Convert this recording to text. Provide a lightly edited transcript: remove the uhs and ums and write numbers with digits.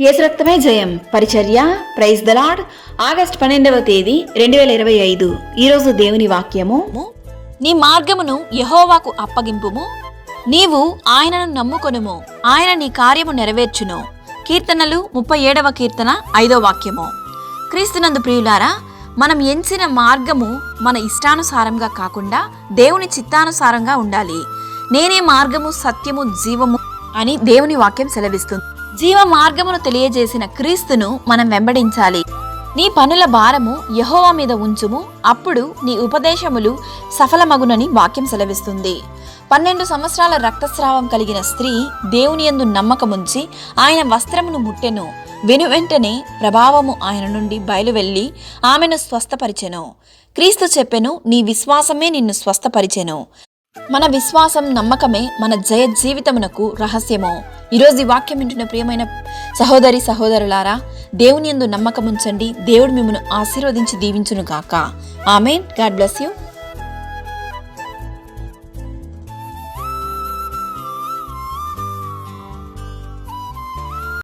యేసు రక్తమే జయం పరిచర్య ప్రైజ్ ద లార్డ్. ఆగస్టు 12వ తేదీ 2025. ఈరోజు దేవుని వాక్యము, నీ మార్గమును యెహోవాకు అప్పగింపుము, నీవు ఆయనను నమ్ముకొనుము, ఆయన నీ కార్యము నెరవేర్చును. కీర్తనలు 37వ కీర్తన 5వ వాక్యము. క్రీస్తునందు ప్రియులారా, మనం ఎంచిన మార్గము మన ఇష్టానుసారంగా కాకుండా దేవుని చిత్తానుసారంగా ఉండాలి. నేనే మార్గము, సత్యము, జీవము అని దేవుని వాక్యం సెలవిస్తుంది. జీవ మార్గమును తెలియజేసిన క్రీస్తును మనం వెంబడించాలి. నీ పనుల భారము యెహోవా మీద ఉంచుము, అప్పుడు నీ ఉపదేశములు సఫలమగునని వాక్యం సెలవిస్తుంది. 12 సంవత్సరాల రక్తస్రావం కలిగిన స్త్రీ దేవుని యందు నమ్మకముంచి ఆయన వస్త్రమును ముట్టెను. వెనువెంటనే ప్రభావము ఆయన నుండి బయలువెళ్ళి ఆమెను స్వస్థపరిచెను. క్రీస్తు చెప్పెను, నీ విశ్వాసమే నిన్ను స్వస్థపరిచెను. మన విశ్వాసం, నమ్మకమే మన జయ జీవితమునకు రహస్యము. ఈరోజు ఈ వాక్యం వింటున్న ప్రియమైన సహోదరి సహోదరులారా, దేవుని యందు నమ్మకముంచండి. దేవుడు మిమ్మల్ని ఆశీర్వదించి దీవించును గాక. ఆమేన్. God bless you.